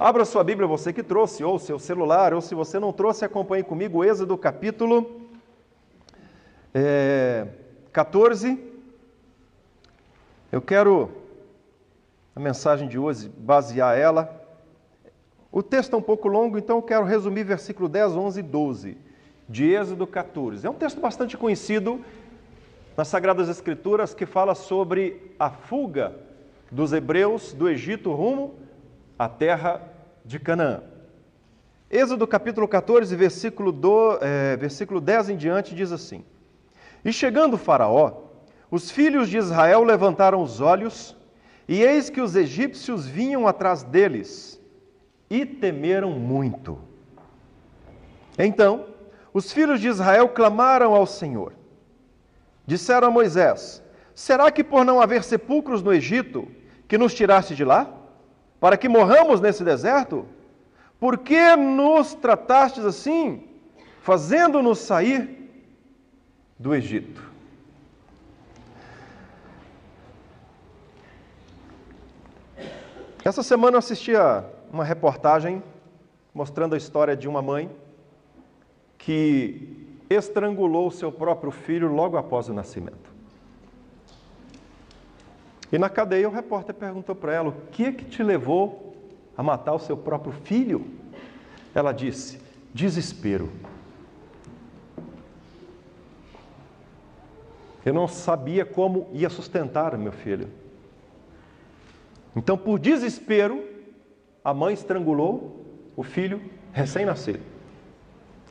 Abra sua Bíblia, você que trouxe, ou seu celular, ou se você não trouxe, acompanhe comigo, Êxodo capítulo 14. Eu quero, a mensagem de hoje, basear ela. O texto é um pouco longo, então eu quero resumir versículo 10, 11 e 12 de Êxodo 14. É um texto bastante conhecido nas Sagradas Escrituras que fala sobre a fuga dos hebreus do Egito rumo à terra de Canaã. Êxodo capítulo 14, versículo 10 em diante diz assim: E chegando Faraó, os filhos de Israel levantaram os olhos, e eis que os egípcios vinham atrás deles, e temeram muito. Então, os filhos de Israel clamaram ao Senhor. Disseram a Moisés: Será que por não haver sepulcros no Egito, que nos tiraste de lá, para que morramos nesse deserto? Por que nos tratastes assim, fazendo-nos sair do Egito? Essa semana eu assisti a uma reportagem mostrando a história de uma mãe que estrangulou o seu próprio filho logo após o nascimento. E na cadeia o repórter perguntou para ela: o que é que te levou a matar o seu próprio filho? Ela disse: desespero. Eu não sabia como ia sustentar o meu filho. Então, por desespero, a mãe estrangulou o filho recém-nascido.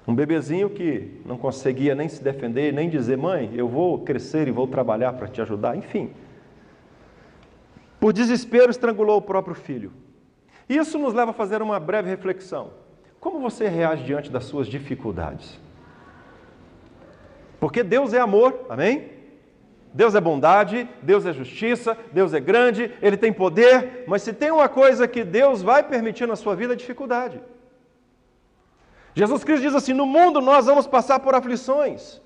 Um bebezinho que não conseguia nem se defender, nem dizer: mãe, eu vou crescer e vou trabalhar para te ajudar. Enfim, por desespero, estrangulou o próprio filho. Isso nos leva a fazer uma breve reflexão. Como você reage diante das suas dificuldades? Porque Deus é amor, amém? Deus é bondade, Deus é justiça, Deus é grande, Ele tem poder, mas se tem uma coisa que Deus vai permitir na sua vida, é dificuldade. Jesus Cristo diz assim: no mundo nós vamos passar por aflições.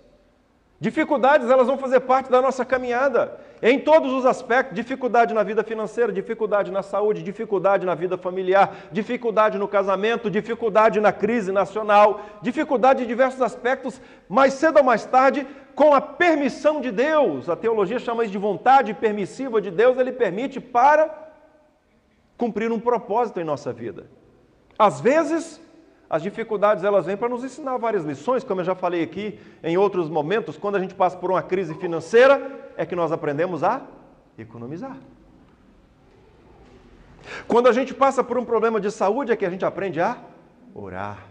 Dificuldades, elas vão fazer parte da nossa caminhada, em todos os aspectos: dificuldade na vida financeira, dificuldade na saúde, dificuldade na vida familiar, dificuldade no casamento, dificuldade na crise nacional, dificuldade em diversos aspectos, mais cedo ou mais tarde, com a permissão de Deus. A teologia chama isso de vontade permissiva de Deus. Ele permite para cumprir um propósito em nossa vida. Às vezes, as dificuldades elas vêm para nos ensinar várias lições, como eu já falei aqui em outros momentos. Quando a gente passa por uma crise financeira, é que nós aprendemos a economizar. Quando a gente passa por um problema de saúde, é que a gente aprende a orar.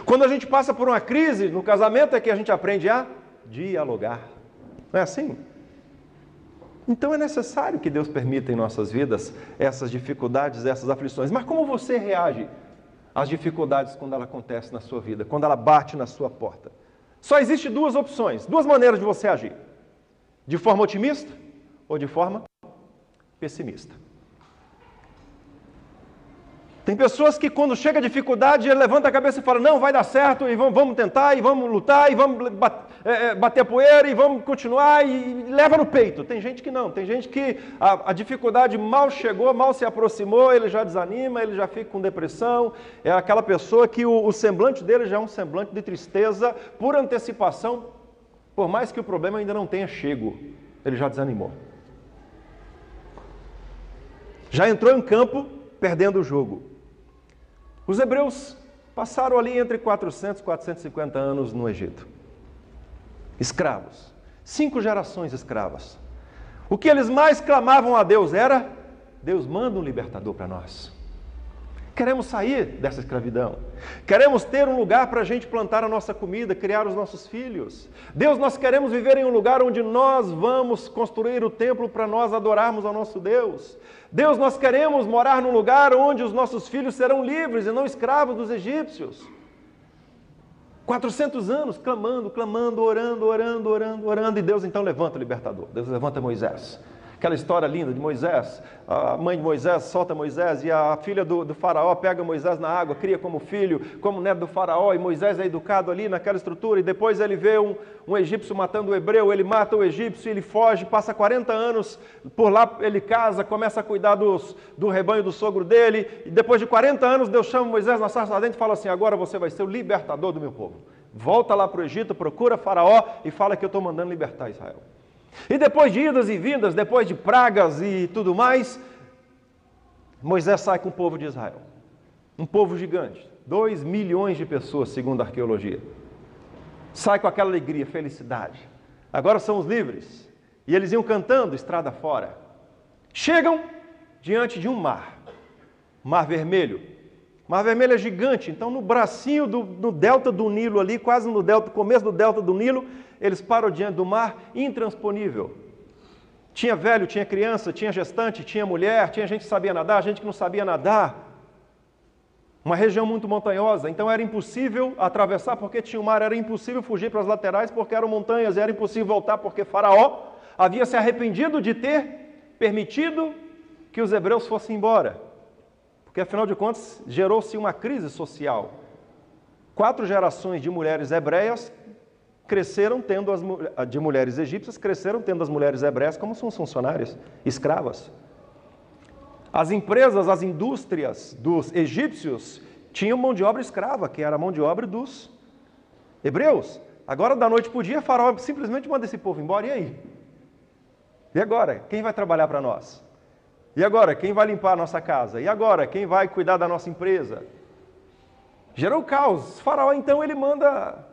Quando a gente passa por uma crise no casamento, é que a gente aprende a dialogar. Não é assim? Então é necessário que Deus permita em nossas vidas essas dificuldades, essas aflições. Mas como você reage às dificuldades quando ela acontece na sua vida, quando ela bate na sua porta? Só existe duas opções, duas maneiras de você agir: de forma otimista ou de forma pessimista. Tem pessoas que quando chega a dificuldade, ele levanta a cabeça e fala: não, vai dar certo, e vamos tentar, e vamos lutar, e vamos bater a poeira, e vamos continuar, e leva no peito. Tem gente que não, tem gente que a dificuldade mal chegou, mal se aproximou, ele já desanima, ele já fica com depressão. É aquela pessoa que o semblante dele já é um semblante de tristeza por antecipação, por mais que o problema ainda não tenha chego, ele já desanimou. Já entrou em campo perdendo o jogo. Os hebreus passaram ali entre 400 e 450 anos no Egito. Escravos. 5 gerações escravas. O que eles mais clamavam a Deus era: Deus, manda um libertador para nós. Queremos sair dessa escravidão. Queremos ter um lugar para a gente plantar a nossa comida, criar os nossos filhos. Deus, nós queremos viver em um lugar onde nós vamos construir o templo para nós adorarmos ao nosso Deus. Deus, nós queremos morar num lugar onde os nossos filhos serão livres e não escravos dos egípcios. 400 anos clamando, orando, e Deus então levanta o libertador. Deus levanta Moisés. Aquela história linda de Moisés, a mãe de Moisés solta Moisés e a filha do faraó pega Moisés na água, cria como filho, como neto do faraó, e Moisés é educado ali naquela estrutura, e depois ele vê um egípcio matando o hebreu, ele mata o egípcio, ele foge, passa 40 anos, por lá ele casa, começa a cuidar do rebanho do sogro dele, e depois de 40 anos Deus chama Moisés na sarça ardente e fala assim, agora você vai ser o libertador do meu povo. Volta lá para o Egito, procura faraó e fala que eu estou mandando libertar Israel. E depois de idas e vindas, depois de pragas e tudo mais, Moisés sai com o povo de Israel. Um povo gigante, 2 milhões de pessoas, segundo a arqueologia. Sai com aquela alegria, felicidade. Agora somos livres. E eles iam cantando estrada fora. Chegam diante de um mar Vermelho. Mar Vermelho é gigante, então no bracinho do delta do Nilo ali, quase no começo do delta do Nilo, eles param diante do mar intransponível. Tinha velho, tinha criança, tinha gestante, tinha mulher, tinha gente que sabia nadar, gente que não sabia nadar. Uma região muito montanhosa, então era impossível atravessar porque tinha o mar, era impossível fugir para as laterais porque eram montanhas, era impossível voltar porque Faraó havia se arrependido de ter permitido que os hebreus fossem embora. Porque afinal de contas gerou-se uma crise social. 4 gerações de mulheres hebreias cresceram tendo de mulheres egípcias, cresceram tendo as mulheres hebreias como suas funcionárias, escravas. As empresas, as indústrias dos egípcios tinham mão de obra escrava, que era a mão de obra dos hebreus. Agora, da noite para o dia, Faraó simplesmente manda esse povo embora, e aí? E agora? Quem vai trabalhar para nós? E agora? Quem vai limpar a nossa casa? E agora? Quem vai cuidar da nossa empresa? Gerou caos. Faraó, então, ele manda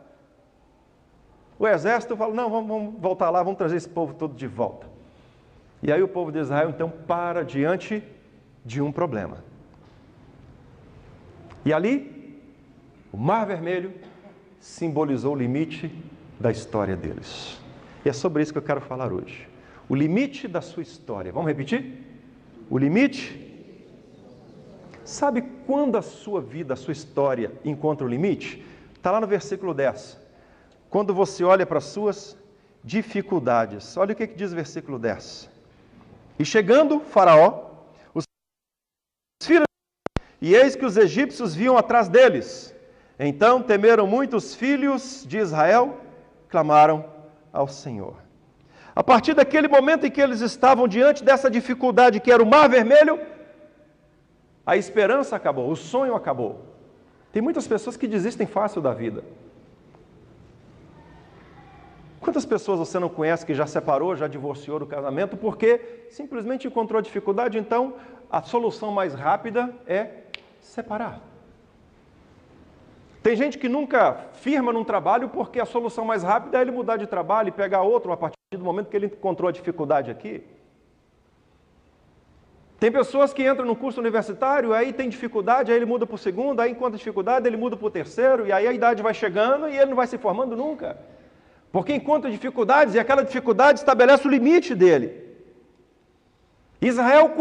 o exército, fala, não, vamos voltar lá, vamos trazer esse povo todo de volta. E aí o povo de Israel, então, para diante de um problema. E ali, o Mar Vermelho simbolizou o limite da história deles. E é sobre isso que eu quero falar hoje. O limite da sua história. Vamos repetir? O limite. Sabe quando a sua vida, a sua história encontra o limite? Está lá no versículo 10. Quando você olha para as suas dificuldades. Olha o que diz o versículo 10. E chegando Faraó, os filhos, e eis que os egípcios vinham atrás deles. Então temeram muito os filhos de Israel, clamaram ao Senhor. A partir daquele momento em que eles estavam diante dessa dificuldade que era o Mar Vermelho, a esperança acabou, o sonho acabou. Tem muitas pessoas que desistem fácil da vida. Quantas pessoas você não conhece que já separou, já divorciou do casamento porque simplesmente encontrou dificuldade? Então, a solução mais rápida é separar. Tem gente que nunca firma num trabalho porque a solução mais rápida é ele mudar de trabalho e pegar outro a partir do momento que ele encontrou a dificuldade aqui. Tem pessoas que entram no curso universitário, aí tem dificuldade, aí ele muda para o segundo, aí encontra dificuldade, ele muda para o terceiro, e aí a idade vai chegando e ele não vai se formando nunca. Porque encontra dificuldades e aquela dificuldade estabelece o limite dele. Israel,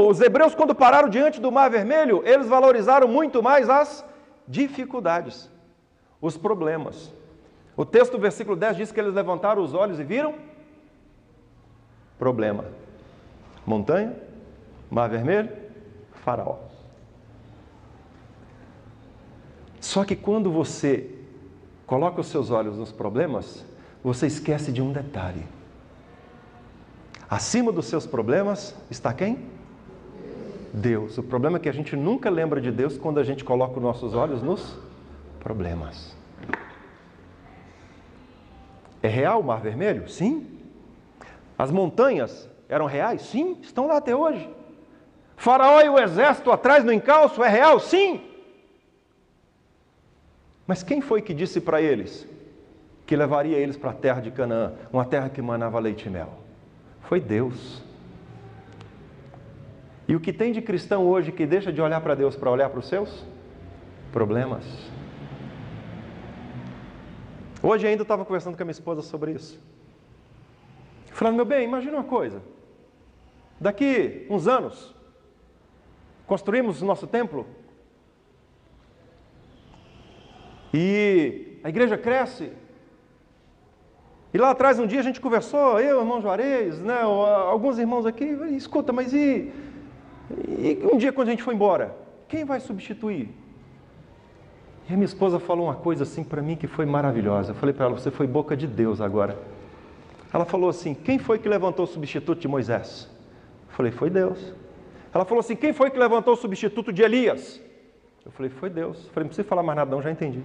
os hebreus, quando pararam diante do Mar Vermelho, eles valorizaram muito mais as dificuldades, os problemas. O texto do versículo 10 diz que eles levantaram os olhos e viram problema. Montanha, Mar Vermelho, Faraó. Só que quando você coloca os seus olhos nos problemas, você esquece de um detalhe. Acima dos seus problemas está quem? Deus. O problema é que a gente nunca lembra de Deus quando a gente coloca os nossos olhos nos problemas. É real o Mar Vermelho? Sim. As montanhas eram reais? Sim, estão lá até hoje. Faraó e o exército atrás no encalço é real? Sim. Mas quem foi que disse para eles que levaria eles para a terra de Canaã, uma terra que manava leite e mel? Foi Deus. E o que tem de cristão hoje que deixa de olhar para Deus para olhar para os seus problemas? Hoje ainda eu estava conversando com a minha esposa sobre isso. Falando, meu bem, imagina uma coisa. Daqui uns anos, construímos o nosso templo e a igreja cresce E lá atrás, um dia a gente conversou, eu, irmão Juarez, né, alguns irmãos aqui, escuta, mas e um dia quando a gente foi embora, quem vai substituir? E a minha esposa falou uma coisa assim para mim que foi maravilhosa. Eu falei para ela, você foi boca de Deus agora. Ela falou assim, quem foi que levantou o substituto de Moisés? Eu falei, foi Deus. Ela falou assim, quem foi que levantou o substituto de Elias? Eu falei, foi Deus. Eu falei, não precisa falar mais nada não, já entendi.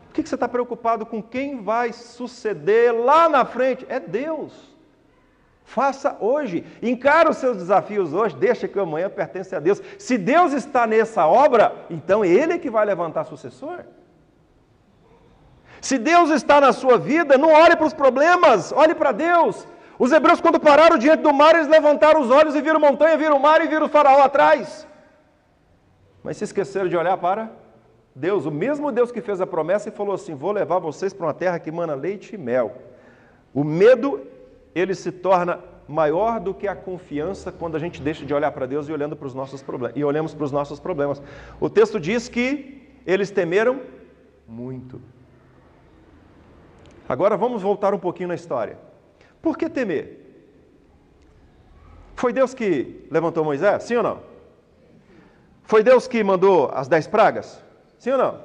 Por que você está preocupado com quem vai suceder lá na frente? É Deus. Faça hoje. Encara os seus desafios hoje. Deixa que o amanhã pertence a Deus. Se Deus está nessa obra, então Ele é que vai levantar sucessor. Se Deus está na sua vida, não olhe para os problemas, olhe para Deus. Os hebreus, quando pararam diante do mar, eles levantaram os olhos e viram montanha, viram o mar e viram o faraó atrás. Mas se esqueceram de olhar para Deus, o mesmo Deus que fez a promessa e falou assim, vou levar vocês para uma terra que mana leite e mel. O medo, ele se torna maior do que a confiança quando a gente deixa de olhar para Deus e olhando para os nossos problemas, e olhamos para os nossos problemas. O texto diz que eles temeram muito. Agora vamos voltar um pouquinho na história. Por que temer? Foi Deus que levantou Moisés? Sim ou não? Foi Deus que mandou as 10 pragas? Sim ou não?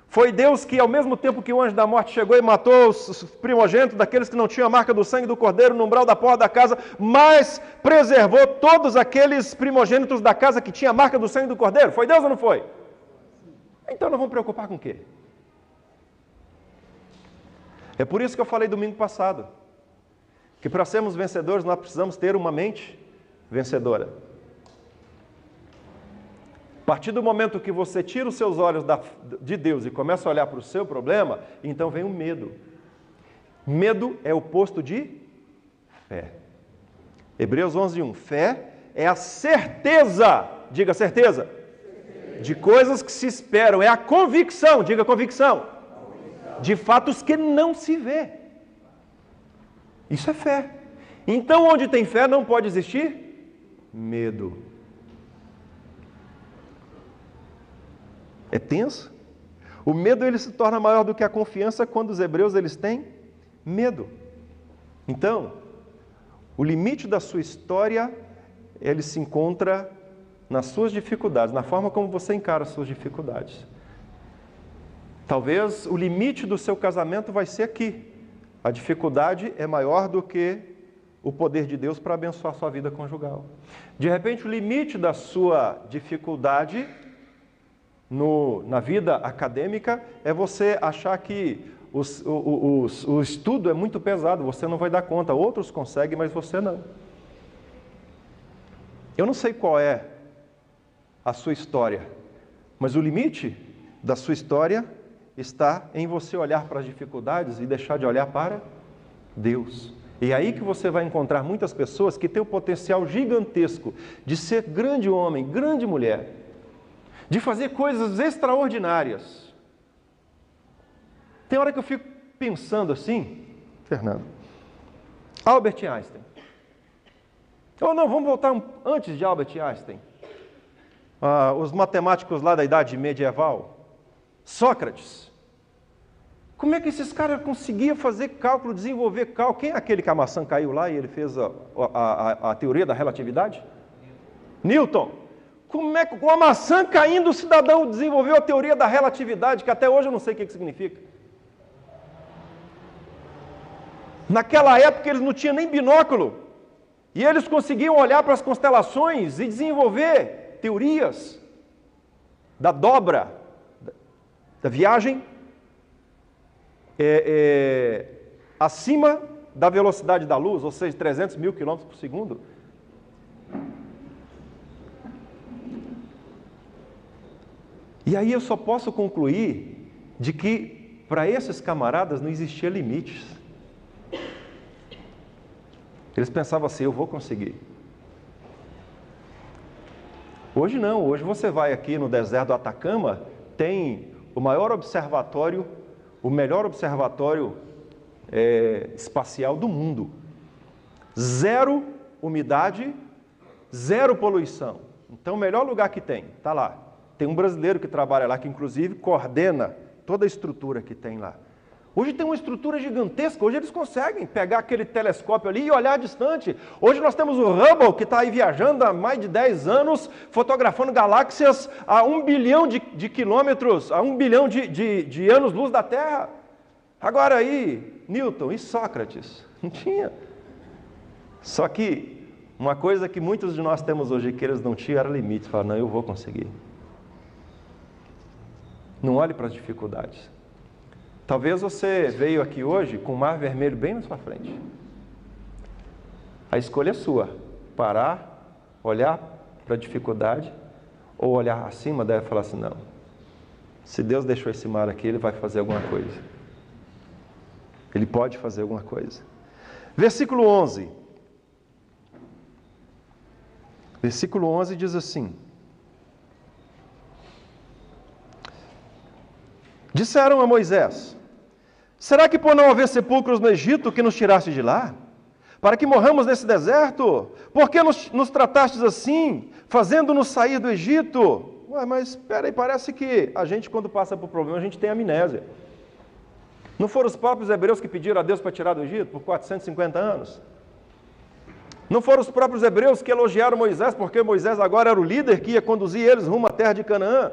Foi Deus que, ao mesmo tempo que o anjo da morte chegou e matou os primogênitos daqueles que não tinham a marca do sangue do cordeiro no umbral da porta da casa, mas preservou todos aqueles primogênitos da casa que tinham a marca do sangue do cordeiro? Foi Deus ou não foi? Então nós vamos preocupar com o quê? É por isso que eu falei domingo passado, que para sermos vencedores nós precisamos ter uma mente vencedora. A partir do momento que você tira os seus olhos de Deus e começa a olhar para o seu problema, então vem o medo. Medo é o oposto de fé. Hebreus 11:1. Fé é a certeza, diga certeza, de coisas que se esperam. É a convicção, diga convicção, de fatos que não se vê. Isso é fé. Então, onde tem fé não pode existir medo. É tenso. O medo ele se torna maior do que a confiança quando os hebreus eles têm medo. Então, o limite da sua história ele se encontra nas suas dificuldades, na forma como você encara as suas dificuldades. Talvez o limite do seu casamento vai ser aqui. A dificuldade é maior do que o poder de Deus para abençoar a sua vida conjugal. De repente, o limite da sua dificuldade na vida acadêmica é você achar que o estudo é muito pesado, você não vai dar conta. Outros conseguem, mas você não. Eu não sei qual é a sua história, mas o limite da sua história está em você olhar para as dificuldades e deixar de olhar para Deus. E é aí que você vai encontrar muitas pessoas que têm o potencial gigantesco de ser grande homem, grande mulher, de fazer coisas extraordinárias. Tem hora que eu fico pensando assim, Fernando, Albert Einstein. Ou não, vamos voltar antes de Albert Einstein. Os matemáticos lá da idade medieval, Sócrates. Como é que esses caras conseguiam fazer cálculo, desenvolver cálculo? Quem é aquele que a maçã caiu lá e ele fez a teoria da relatividade? Newton. Como é que com a maçã caindo o cidadão desenvolveu a teoria da relatividade, que até hoje eu não sei o que significa? Naquela época eles não tinham nem binóculo. E eles conseguiam olhar para as constelações e desenvolver teorias da dobra, da viagem acima da velocidade da luz, ou seja, 300 mil quilômetros por segundo. E aí eu só posso concluir de que para esses camaradas não existia limites. Eles pensavam assim, eu vou conseguir. Hoje não, hoje você vai aqui no deserto do Atacama, tem o maior observatório, o melhor observatório espacial do mundo. 0 umidade, 0 poluição. Então o melhor lugar que tem, está lá. Tem um brasileiro que trabalha lá, que inclusive coordena toda a estrutura que tem lá. Hoje tem uma estrutura gigantesca, hoje eles conseguem pegar aquele telescópio ali e olhar distante. Hoje nós temos o Hubble, que está aí viajando há mais de 10 anos, fotografando galáxias a 1 bilhão de quilômetros, a 1 bilhão de anos-luz da Terra. Agora aí, Newton e Sócrates, não tinha. Só que uma coisa que muitos de nós temos hoje que eles não tinham era limite. Falaram, não, eu vou conseguir. Não olhe para as dificuldades. Talvez você veio aqui hoje com o mar vermelho bem na sua frente. A escolha é sua. Parar, olhar para a dificuldade, ou olhar acima dela e falar assim, não. Se Deus deixou esse mar aqui, Ele vai fazer alguma coisa. Ele pode fazer alguma coisa. Versículo 11. Versículo 11 diz assim: disseram a Moisés, será que por não haver sepulcros no Egito que nos tiraste de lá? Para que morramos nesse deserto? Por que nos tratastes assim, fazendo-nos sair do Egito? Ué, mas espera aí, parece que a gente quando passa por problema, a gente tem amnésia. Não foram os próprios hebreus que pediram a Deus para tirar do Egito por 450 anos? Não foram os próprios hebreus que elogiaram Moisés, porque Moisés agora era o líder que ia conduzir eles rumo à terra de Canaã?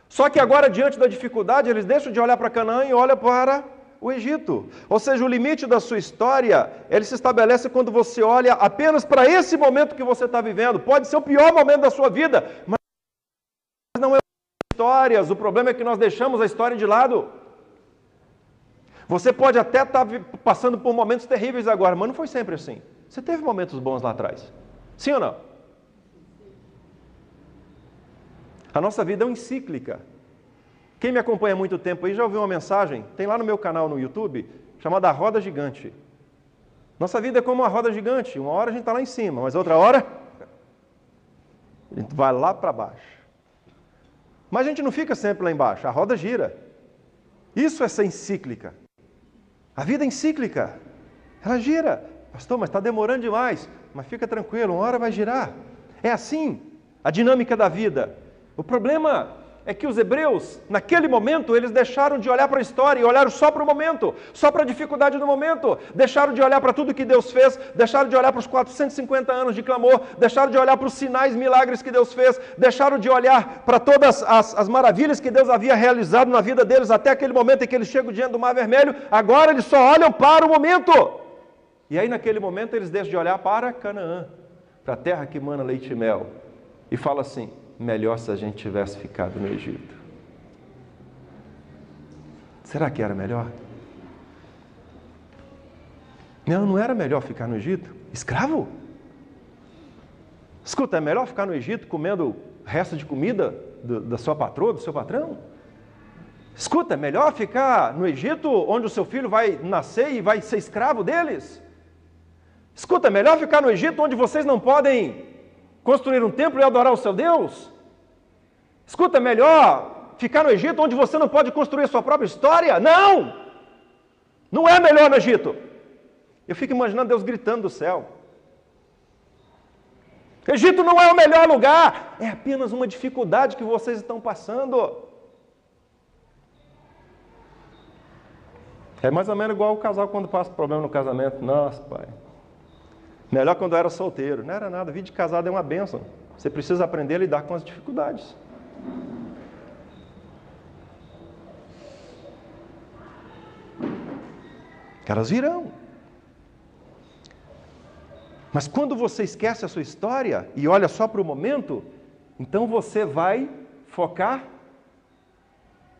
Só que agora, diante da dificuldade, eles deixam de olhar para Canaã e olham para o Egito. Ou seja, o limite da sua história, ele se estabelece quando você olha apenas para esse momento que você está vivendo. Pode ser o pior momento da sua vida, mas não é histórias. O problema é que nós deixamos a história de lado. Você pode até estar passando por momentos terríveis agora, mas não foi sempre assim. Você teve momentos bons lá atrás. Sim ou não? A nossa vida é uma encíclica. Quem me acompanha há muito tempo aí já ouviu uma mensagem, tem lá no meu canal no YouTube, chamada Roda Gigante. Nossa vida é como uma roda gigante. Uma hora a gente está lá em cima, mas outra hora a gente vai lá para baixo. Mas a gente não fica sempre lá embaixo, a roda gira. Isso é ser encíclica. A vida é encíclica. Ela gira. Pastor, mas está demorando demais. Mas fica tranquilo, uma hora vai girar. É assim a dinâmica da vida. O problema é que os hebreus, naquele momento, eles deixaram de olhar para a história e olharam só para o momento, só para a dificuldade do momento. Deixaram de olhar para tudo que Deus fez, deixaram de olhar para os 450 anos de clamor, deixaram de olhar para os sinais, milagres que Deus fez, deixaram de olhar para todas as maravilhas que Deus havia realizado na vida deles até aquele momento em que eles chegam diante do Mar Vermelho. Agora eles só olham para o momento. E aí, naquele momento, eles deixam de olhar para Canaã, para a terra que mana leite e mel, e falam assim, melhor se a gente tivesse ficado no Egito. Será que era melhor? Não, não era melhor ficar no Egito? Escravo? Escuta, é melhor ficar no Egito comendo resto de comida da sua patroa, do seu patrão? Escuta, é melhor ficar no Egito onde o seu filho vai nascer e vai ser escravo deles? Escuta, é melhor ficar no Egito onde vocês não podem construir um templo e adorar o seu Deus? Escuta, é melhor ficar no Egito onde você não pode construir a sua própria história? Não! Não é melhor no Egito. Eu fico imaginando Deus gritando do céu. Egito não é o melhor lugar, é apenas uma dificuldade que vocês estão passando. É mais ou menos igual o casal quando passa problema no casamento. Nossa, pai. Melhor quando eu era solteiro. Não era nada, a vida de casado é uma bênção. Você precisa aprender a lidar com as dificuldades. Elas virão. Mas quando você esquece a sua história e olha só para o momento, então você vai focar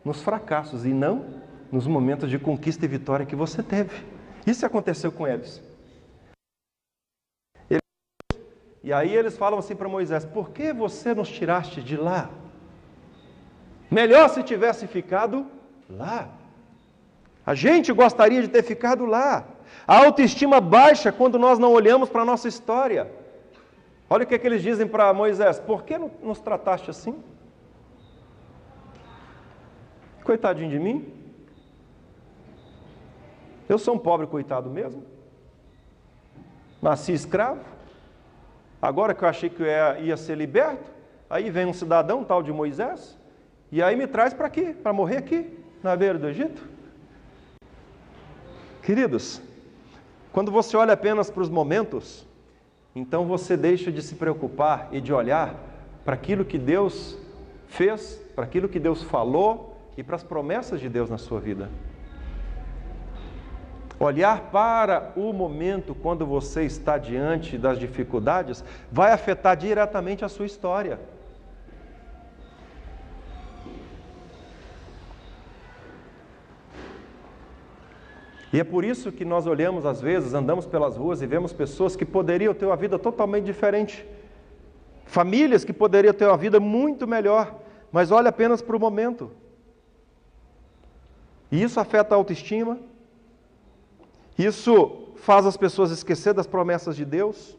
nos fracassos e não nos momentos de conquista e vitória que você teve. Isso aconteceu com eles. E aí eles falam assim para Moisés, por que você nos tiraste de lá? Melhor se tivesse ficado lá. A gente gostaria de ter ficado lá. A autoestima baixa quando nós não olhamos para a nossa história. Olha o que eles dizem para Moisés, por que nos trataste assim? Coitadinho de mim. Eu sou um pobre coitado mesmo. Nasci escravo. Agora que eu achei que eu ia ser liberto, aí vem um cidadão tal de Moisés, e aí me traz para aqui, para morrer aqui, na beira do Egito. Queridos, quando você olha apenas para os momentos, então você deixa de se preocupar e de olhar para aquilo que Deus fez, para aquilo que Deus falou e para as promessas de Deus na sua vida. Olhar para o momento quando você está diante das dificuldades vai afetar diretamente a sua história. E é por isso que nós olhamos às vezes, andamos pelas ruas e vemos pessoas que poderiam ter uma vida totalmente diferente. Famílias que poderiam ter uma vida muito melhor, mas olha apenas para o momento. E isso afeta a autoestima. Isso faz as pessoas esquecer das promessas de Deus.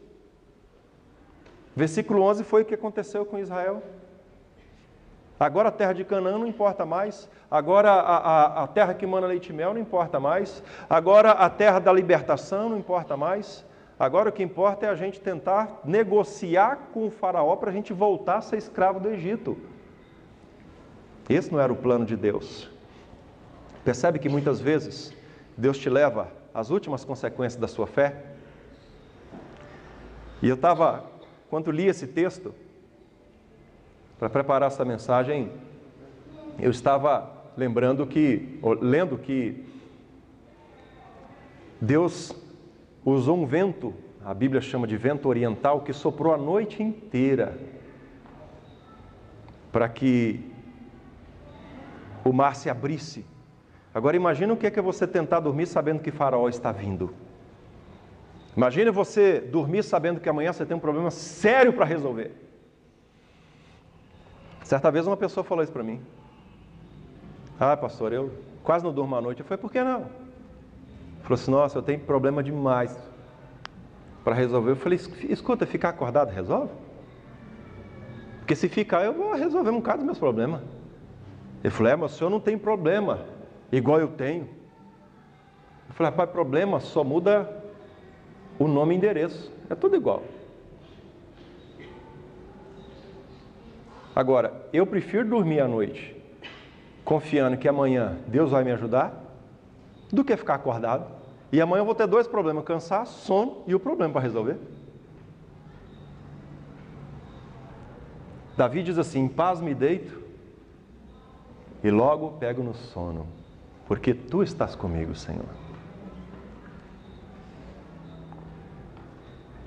Versículo 11 foi o que aconteceu com Israel. Agora a terra de Canaã não importa mais. Agora a terra que mana leite e mel não importa mais. Agora a terra da libertação não importa mais. Agora o que importa é a gente tentar negociar com o faraó para a gente voltar a ser escravo do Egito. Esse não era o plano de Deus. Percebe que muitas vezes Deus te leva às últimas consequências da sua fé? E eu estava, quando li esse texto, para preparar essa mensagem, eu estava lendo que Deus usou um vento, a Bíblia chama de vento oriental, que soprou a noite inteira para que o mar se abrisse. Agora imagina o que é você tentar dormir sabendo que Faraó está vindo. Imagina você dormir sabendo que amanhã você tem um problema sério para resolver. Certa vez uma pessoa falou isso para mim. Ah, pastor, eu quase não durmo à noite. Eu falei, por que não? Falou assim, nossa, eu tenho problema demais para resolver. Eu falei, escuta, ficar acordado resolve? Porque se ficar, eu vou resolver um bocado dos meus problemas. Ele falou, mas o senhor não tem problema igual eu tenho. Eu falei, rapaz, problema só muda o nome e endereço. É tudo igual. Agora, eu prefiro dormir à noite, confiando que amanhã Deus vai me ajudar, do que ficar acordado. E amanhã eu vou ter dois problemas, cansaço, sono e o problema para resolver. Davi diz assim, em paz me deito e logo pego no sono, porque Tu estás comigo, Senhor.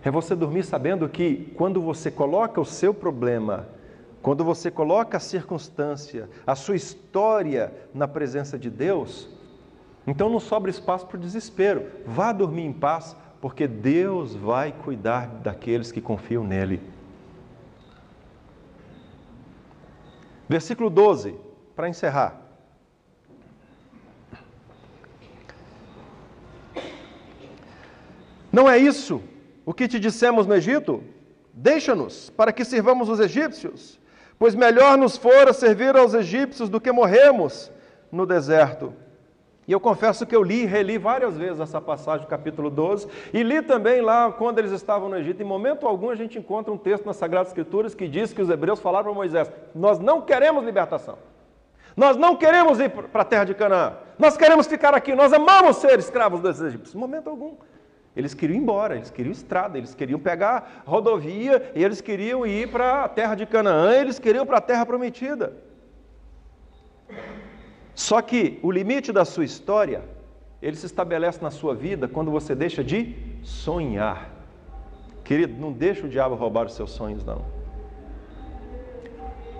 É você dormir sabendo que quando você coloca o seu problema, quando você coloca a circunstância, a sua história na presença de Deus, então não sobra espaço para o desespero. Vá dormir em paz, porque Deus vai cuidar daqueles que confiam nele. Versículo 12, para encerrar. Não é isso o que te dissemos no Egito? Deixa-nos, para que sirvamos os egípcios, pois melhor nos fora servir aos egípcios do que morrermos no deserto. E eu confesso que eu li e reli várias vezes essa passagem do capítulo 12, e li também lá quando eles estavam no Egito. Em momento algum a gente encontra um texto nas Sagradas Escrituras que diz que os hebreus falaram para Moisés, nós não queremos libertação, nós não queremos ir para a terra de Canaã, nós queremos ficar aqui, nós amamos ser escravos dos egípcios. Em momento algum. Eles queriam ir embora, eles queriam estrada, eles queriam pegar rodovia, e eles queriam ir para a terra de Canaã, eles queriam para a terra prometida. Só que o limite da sua história, ele se estabelece na sua vida quando você deixa de sonhar. Querido, não deixa o diabo roubar os seus sonhos, não.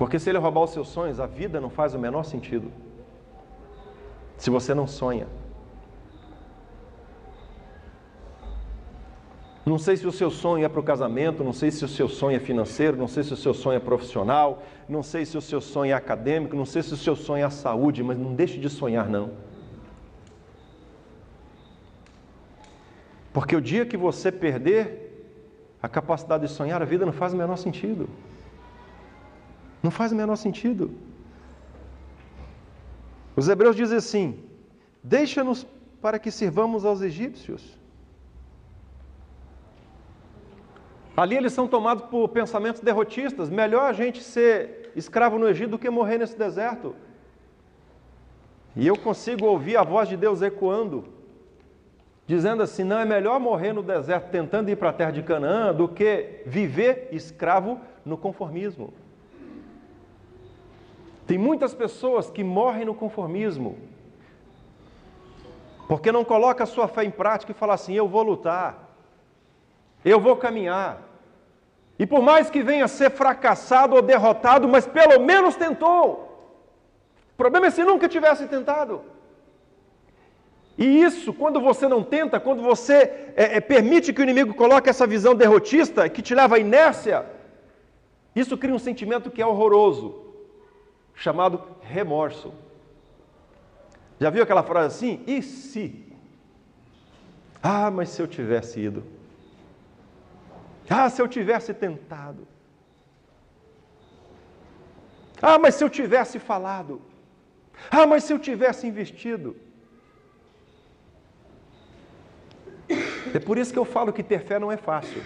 Porque se ele roubar os seus sonhos, a vida não faz o menor sentido. Se você não sonha. Não sei se o seu sonho é para o casamento, não sei se o seu sonho é financeiro, não sei se o seu sonho é profissional, não sei se o seu sonho é acadêmico, não sei se o seu sonho é a saúde, mas não deixe de sonhar, não. Porque o dia que você perder a capacidade de sonhar, a vida não faz o menor sentido. Não faz o menor sentido. Os hebreus dizem assim, deixa-nos para que sirvamos aos egípcios. Ali eles são tomados por pensamentos derrotistas. Melhor a gente ser escravo no Egito do que morrer nesse deserto. E eu consigo ouvir a voz de Deus ecoando dizendo assim, não, é melhor morrer no deserto tentando ir para a terra de Canaã do que viver escravo no conformismo. Tem muitas pessoas que morrem no conformismo, porque não coloca a sua fé em prática e fala assim, eu vou lutar, eu vou caminhar. E por mais que venha a ser fracassado ou derrotado, mas pelo menos tentou. O problema é se nunca tivesse tentado. E isso, quando você não tenta, quando você permite que o inimigo coloque essa visão derrotista, que te leva à inércia, isso cria um sentimento que é horroroso, chamado remorso. Já viu aquela frase assim? E se? Ah, mas se eu tivesse ido. Ah, se eu tivesse tentado. Ah, mas se eu tivesse falado. Ah, mas se eu tivesse investido. É por isso que eu falo que ter fé não é fácil.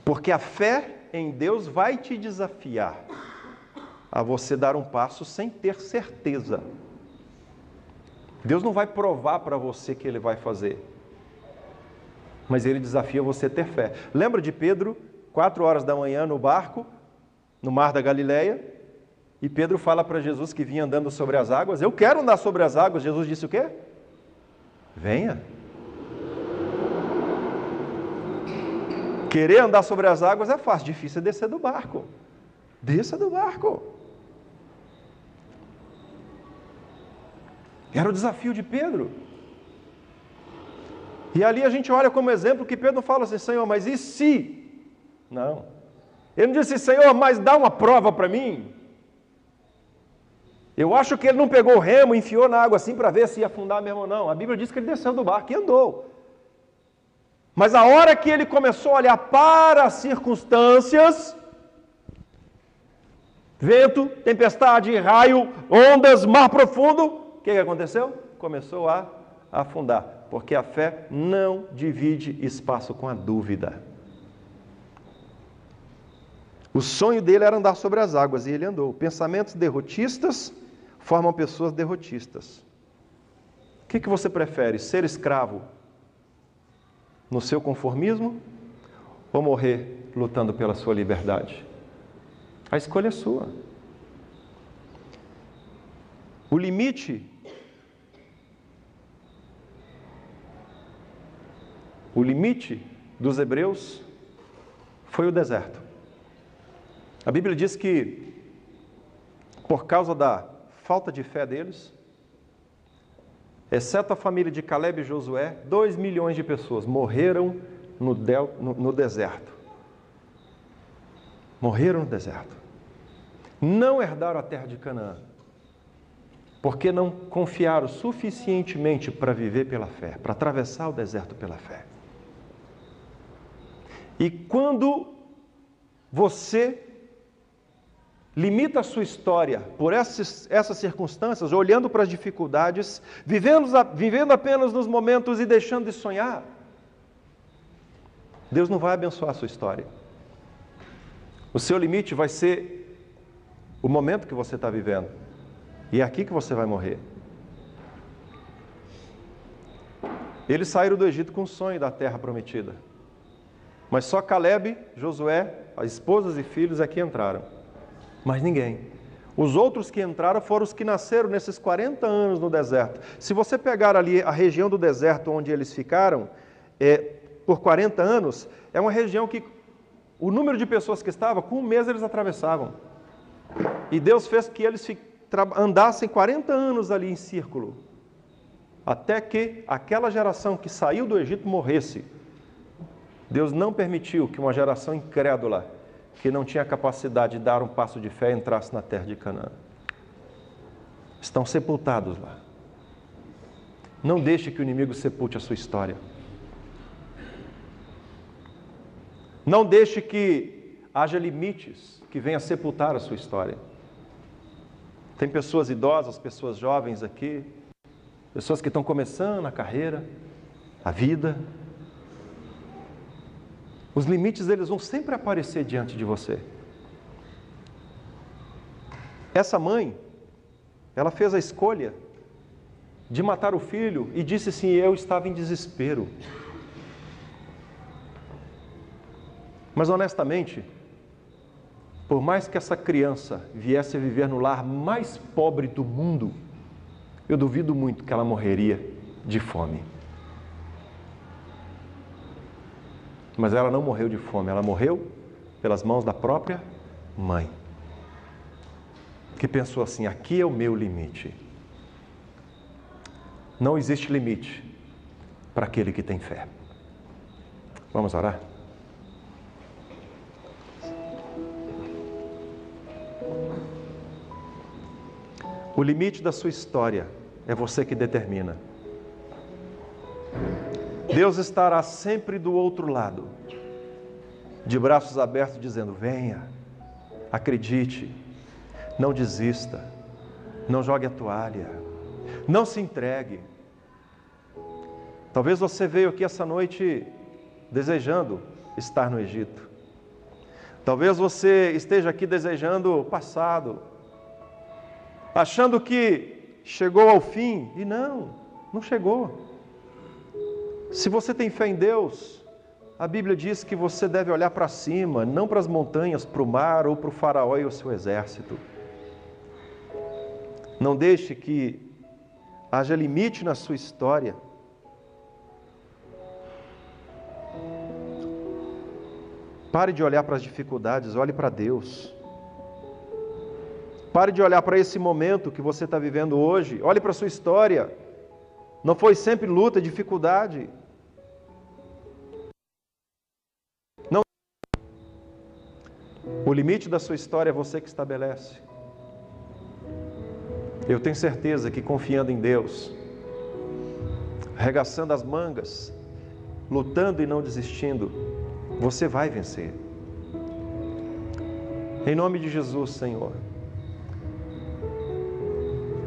Porque a fé em Deus vai te desafiar a você dar um passo sem ter certeza. Deus não vai provar para você que Ele vai fazer, mas Ele desafia você a ter fé. Lembra de Pedro, 4 horas da manhã no barco, no mar da Galileia, e Pedro fala para Jesus que vinha andando sobre as águas, eu quero andar sobre as águas. Jesus disse o quê? Venha. Querer andar sobre as águas é fácil, difícil é descer do barco. Desça do barco. Era o desafio de Pedro. E ali a gente olha como exemplo que Pedro fala assim, Senhor, mas e se? Não. Ele não disse, Senhor, mas dá uma prova para mim. Eu acho que ele não pegou o remo, enfiou na água assim para ver se ia afundar mesmo ou não. A Bíblia diz que ele desceu do barco e andou. Mas a hora que ele começou a olhar para as circunstâncias, vento, tempestade, raio, ondas, mar profundo, o que aconteceu? Começou a afundar, porque a fé não divide espaço com a dúvida. O sonho dele era andar sobre as águas e ele andou. Pensamentos derrotistas formam pessoas derrotistas. O que você prefere? Ser escravo no seu conformismo ou morrer lutando pela sua liberdade? A escolha é sua. O limite dos hebreus foi o deserto. A Bíblia diz que, por causa da falta de fé deles, exceto a família de Caleb e Josué, 2 milhões de pessoas morreram no deserto. Morreram no deserto. Não herdaram a terra de Canaã, porque não confiaram suficientemente para viver pela fé, para atravessar o deserto pela fé. E quando você limita a sua história por essas circunstâncias, olhando para as dificuldades, vivendo apenas nos momentos e deixando de sonhar, Deus não vai abençoar a sua história. O seu limite vai ser o momento que você está vivendo. E é aqui que você vai morrer. Eles saíram do Egito com o sonho da terra prometida. Mas só Caleb, Josué, as esposas e filhos é que entraram. Mas ninguém. Os outros que entraram foram os que nasceram nesses 40 anos no deserto. Se você pegar ali a região do deserto onde eles ficaram, por 40 anos, é uma região que o número de pessoas que estava, com um mês eles atravessavam. E Deus fez que eles andassem 40 anos ali em círculo, até que aquela geração que saiu do Egito morresse. Deus não permitiu que uma geração incrédula, que não tinha capacidade de dar um passo de fé, entrasse na terra de Canaã. Estão sepultados lá. Não deixe que o inimigo sepulte a sua história. Não deixe que haja limites que venham sepultar a sua história. Tem pessoas idosas, pessoas jovens aqui, pessoas que estão começando a carreira, a vida. Os limites, eles vão sempre aparecer diante de você. Essa mãe, ela fez a escolha de matar o filho e disse assim: eu estava em desespero. Mas honestamente, por mais que essa criança viesse a viver no lar mais pobre do mundo, eu duvido muito que ela morreria de fome. Mas ela não morreu de fome, ela morreu pelas mãos da própria mãe, que pensou assim: aqui é o meu limite. Não existe limite para aquele que tem fé. Vamos orar? O limite da sua história é você que determina. Deus estará sempre do outro lado, de braços abertos, dizendo: venha, acredite, não desista, não jogue a toalha, não se entregue. Talvez você veio aqui essa noite desejando estar no Egito. Talvez você esteja aqui desejando o passado, achando que chegou ao fim, e não chegou. Se você tem fé em Deus, a Bíblia diz que você deve olhar para cima, não para as montanhas, para o mar ou para o faraó e o seu exército. Não deixe que haja limite na sua história. Pare de olhar para as dificuldades, olhe para Deus. Pare de olhar para esse momento que você está vivendo hoje. Olhe para a sua história. Não foi sempre luta, dificuldade. Não. O limite da sua história é você que estabelece. Eu tenho certeza que confiando em Deus, arregaçando as mangas, lutando e não desistindo, você vai vencer. Em nome de Jesus, Senhor.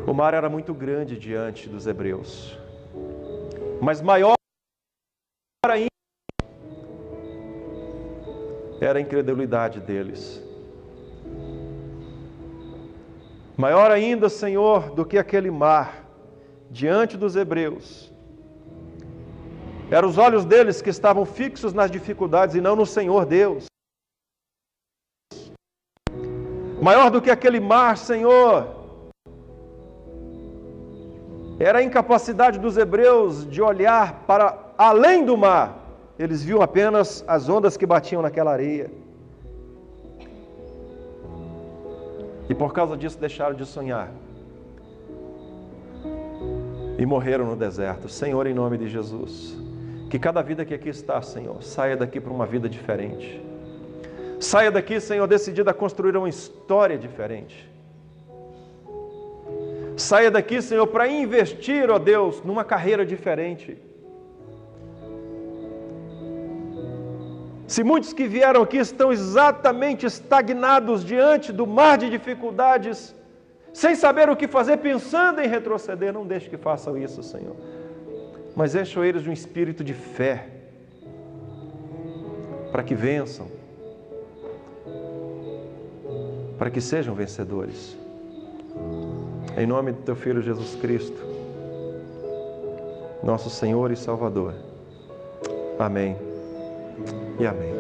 O mar era muito grande diante dos hebreus, mas maior ainda era a incredulidade deles. Maior ainda, Senhor, do que aquele mar diante dos hebreus, eram os olhos deles que estavam fixos nas dificuldades e não no Senhor Deus. Maior do que aquele mar, Senhor, era a incapacidade dos hebreus de olhar para além do mar. Eles viam apenas as ondas que batiam naquela areia. E por causa disso deixaram de sonhar. E morreram no deserto. Senhor, em nome de Jesus, que cada vida que aqui está, Senhor, saia daqui para uma vida diferente. Saia daqui, Senhor, decidida a construir uma história diferente. Saia daqui, Senhor, para investir, ó Deus, numa carreira diferente. Se muitos que vieram aqui estão exatamente estagnados diante do mar de dificuldades, sem saber o que fazer, pensando em retroceder, não deixe que façam isso, Senhor. Mas enche eles de um espírito de fé, para que vençam, para que sejam vencedores. Em nome do Teu Filho Jesus Cristo, nosso Senhor e Salvador. Amém e amém.